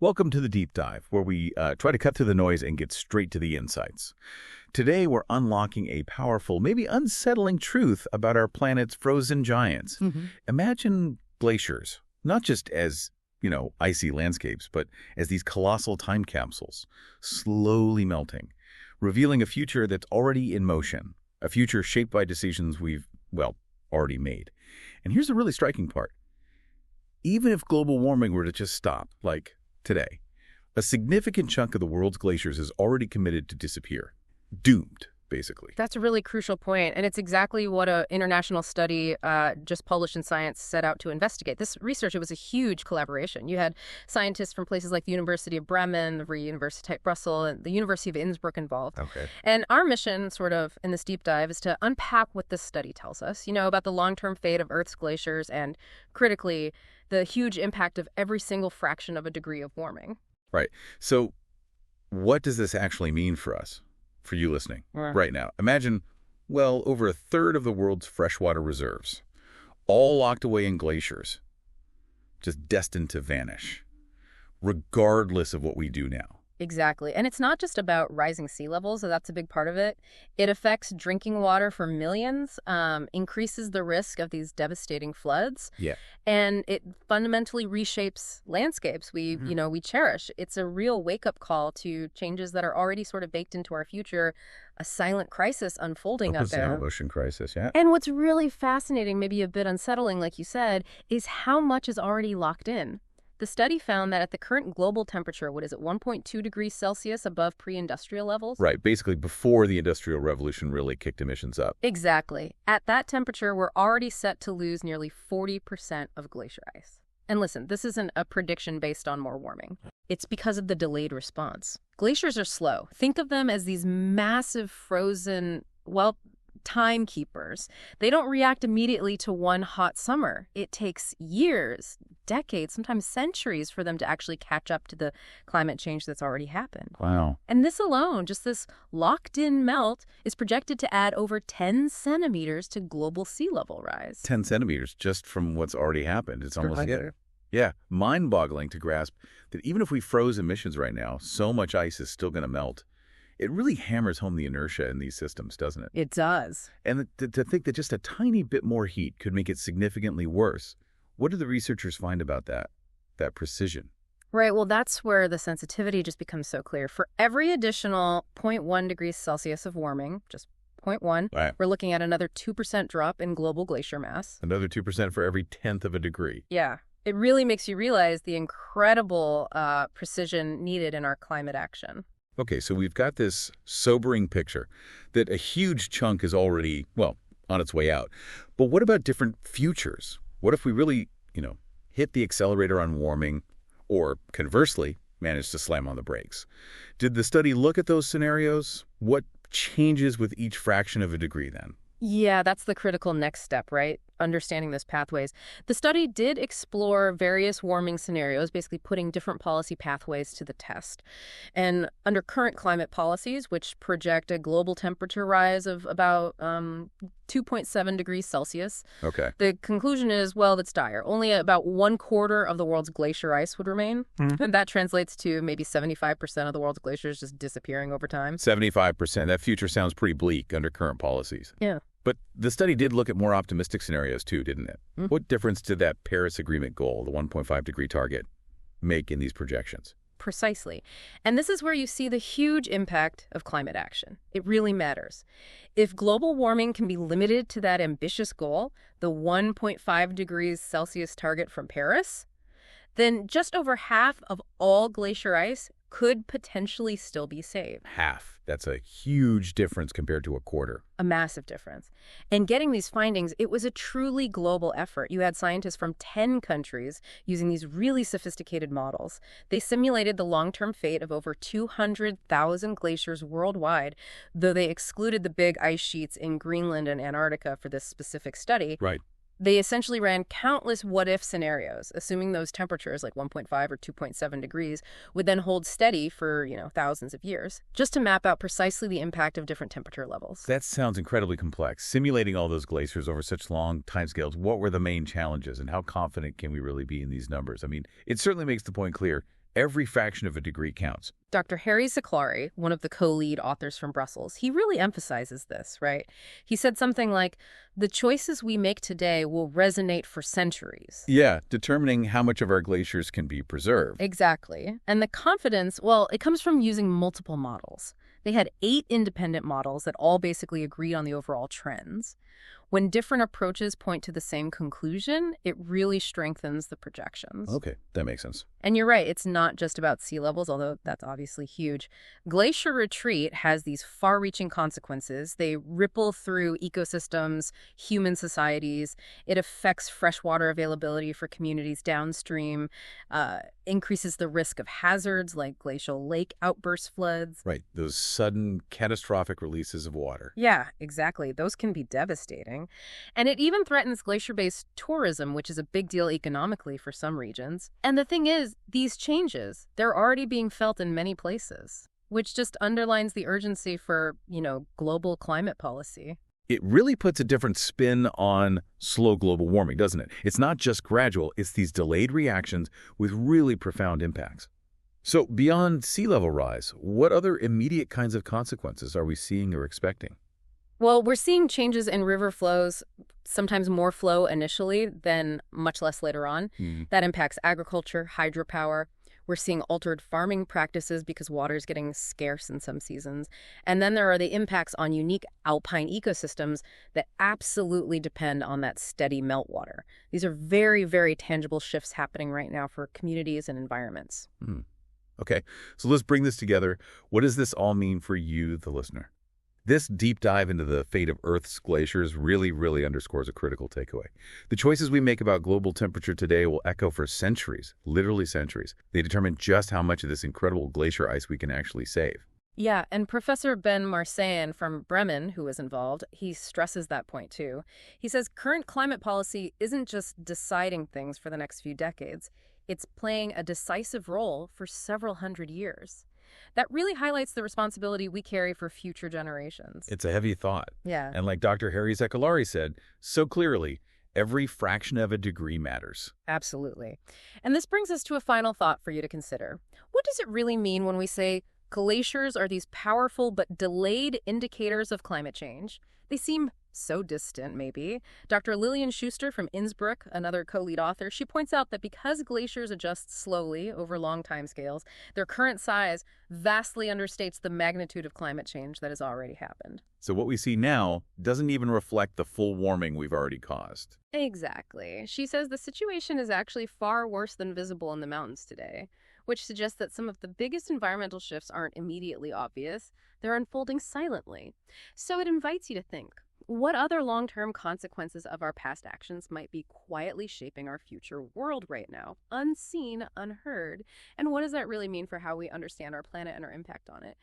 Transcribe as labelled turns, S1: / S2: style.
S1: Welcome to the Deep Dive, where we try to cut through the noise and get straight to the insights. Today, we're unlocking a powerful, maybe unsettling truth about our planet's frozen giants. Imagine glaciers, not just as, icy landscapes, but as these colossal time capsules, slowly melting, revealing a future that's already in motion, a future shaped by decisions we've, already made. And here's the really striking part. Even if global warming were to just stop, like today, a significant chunk of the world's glaciers is already committed to disappear. Doomed, basically.
S2: That's a really crucial point, and it's exactly what an international study just published in Science set out to investigate. This research, it was a huge collaboration. You had scientists from places like the University of Bremen, the Universiteit Brussels, and the University of Innsbruck involved.
S1: Okay.
S2: And our mission, sort of, in this deep dive, is to unpack what this study tells us, about the long-term fate of Earth's glaciers and, critically, the huge impact of every single fraction of a degree of warming.
S1: Right. So what does this actually mean for us, for you listening right now? Imagine, over a third of the world's freshwater reserves, all locked away in glaciers, just destined to vanish, regardless of what we do now.
S2: Exactly. And it's not just about rising sea levels, so that's a big part of it. It affects drinking water for millions, increases the risk of these devastating floods.
S1: Yeah.
S2: And it fundamentally reshapes landscapes we cherish. It's a real wake-up call to changes that are already sort of baked into our future, a silent crisis unfolding out there.
S1: Ocean crisis, yeah.
S2: And what's really fascinating, maybe a bit unsettling, like you said, is how much is already locked in. The study found that at the current global temperature, 1.2 degrees Celsius above pre-industrial levels?
S1: Right, basically before the Industrial Revolution really kicked emissions up.
S2: Exactly. At that temperature, we're already set to lose nearly 40% of glacier ice. And listen, this isn't a prediction based on more warming. It's because of the delayed response. Glaciers are slow. Think of them as these massive frozen, timekeepers. They don't react immediately to one hot summer. It takes years, decades, sometimes centuries for them to actually catch up to the climate change that's already happened.
S1: Wow.
S2: And this alone, just this locked-in melt, is projected to add over 10 centimeters to global sea level rise.
S1: 10 centimeters just from what's already happened. It's almost,
S3: Yeah.
S1: mind-boggling to grasp that even if we froze emissions right now, so much ice is still going to melt. It really hammers home the inertia in these systems, doesn't it?
S2: It does.
S1: And to think that just a tiny bit more heat could make it significantly worse. What do the researchers find about that precision?
S2: Right, well, that's where the sensitivity just becomes so clear. For every additional 0.1 degrees Celsius of warming, just 0.1,
S1: Right.
S2: we're looking at another 2% drop in global glacier mass.
S1: Another 2% for every 1/10 of a degree.
S2: Yeah, it really makes you realize the incredible precision needed in our climate action.
S1: Okay, so we've got this sobering picture that a huge chunk is already, on its way out. But what about different futures? What if we really, hit the accelerator on warming or, conversely, manage to slam on the brakes? Did the study look at those scenarios? What changes with each fraction of a degree then?
S2: Yeah, that's the critical next step, right? Understanding those pathways. The study did explore various warming scenarios, basically putting different policy pathways to the test. And under current climate policies, which project a global temperature rise of about 2.7 degrees Celsius,
S1: Okay.
S2: the conclusion is, that's dire. Only about 1/4 of the world's glacier ice would remain. And that translates to maybe 75% of the world's glaciers just disappearing over time.
S1: 75%. That future sounds pretty bleak under current policies.
S2: Yeah.
S1: But the study did look at more optimistic scenarios too, didn't it? What difference did that Paris Agreement goal, the 1.5-degree target, make in these projections?
S2: Precisely. And this is where you see the huge impact of climate action. It really matters. If global warming can be limited to that ambitious goal, the 1.5 degrees Celsius target from Paris, then just over half of all glacier ice could potentially still be saved.
S1: Half. That's a huge difference compared to a quarter.
S2: A massive difference. And getting these findings, it was a truly global effort. You had scientists from 10 countries using these really sophisticated models. They simulated the long-term fate of over 200,000 glaciers worldwide, though they excluded the big ice sheets in Greenland and Antarctica for this specific study.
S1: Right.
S2: They essentially ran countless what-if scenarios, assuming those temperatures, like 1.5 or 2.7 degrees, would then hold steady for, thousands of years, just to map out precisely the impact of different temperature levels.
S1: That sounds incredibly complex. Simulating all those glaciers over such long timescales, what were the main challenges and how confident can we really be in these numbers? I mean, it certainly makes the point clear Every fraction of a degree counts.
S2: Dr. Harry Zaklari, one of the co-lead authors from Brussels, he really emphasizes this, right? He said something like, the choices we make today will resonate for centuries.
S1: Yeah, determining how much of our glaciers can be preserved.
S2: Exactly. And the confidence, well, it comes from using multiple models. They had 8 independent models that all basically agreed on the overall trends. When different approaches point to the same conclusion, it really strengthens the projections.
S1: Okay, that makes sense.
S2: And you're right, it's not just about sea levels, although that's obviously huge. Glacier retreat has these far-reaching consequences. They ripple through ecosystems, human societies. It affects freshwater availability for communities downstream, increases the risk of hazards like glacial lake outburst floods.
S1: Right, those sudden catastrophic releases of water.
S2: Yeah, exactly. Those can be devastating. And it even threatens glacier-based tourism, which is a big deal economically for some regions. And the thing is, these changes, they're already being felt in many places, which just underlines the urgency for, global climate policy.
S1: It really puts a different spin on slow global warming, doesn't it? It's not just gradual, it's these delayed reactions with really profound impacts. So beyond sea level rise, what other immediate kinds of consequences are we seeing or expecting?
S2: Well, we're seeing changes in river flows, sometimes more flow initially, then much less later on. That impacts agriculture, hydropower. We're seeing altered farming practices because water is getting scarce in some seasons. And then there are the impacts on unique alpine ecosystems that absolutely depend on that steady meltwater. These are very, very tangible shifts happening right now for communities and environments.
S1: Okay, so let's bring this together. What does this all mean for you, the listener? This deep dive into the fate of Earth's glaciers really underscores a critical takeaway. The choices we make about global temperature today will echo for centuries, literally centuries. They determine just how much of this incredible glacier ice we can actually save.
S2: Yeah, and Professor Ben Marsayan from Bremen, who was involved, he stresses that point too. He says current climate policy isn't just deciding things for the next few decades. It's playing a decisive role for several hundred years. That really highlights the responsibility we carry for future generations.
S1: It's a heavy thought.
S2: Yeah.
S1: And like Dr. Harry Zaklari said so clearly, every fraction of a degree matters.
S2: Absolutely. And this brings us to a final thought for you to consider. What does it really mean when we say glaciers are these powerful but delayed indicators of climate change? They seem so distant, maybe. Dr. Lillian Schuster from Innsbruck, another co-lead author, she points out that because glaciers adjust slowly over long timescales, their current size vastly understates the magnitude of climate change that has already happened.
S1: So what we see now doesn't even reflect the full warming we've already caused.
S2: Exactly. She says the situation is actually far worse than visible in the mountains today, which suggests that some of the biggest environmental shifts aren't immediately obvious. They're unfolding silently. So it invites you to think, what other long-term consequences of our past actions might be quietly shaping our future world right now, unseen, unheard? And what does that really mean for how we understand our planet and our impact on it?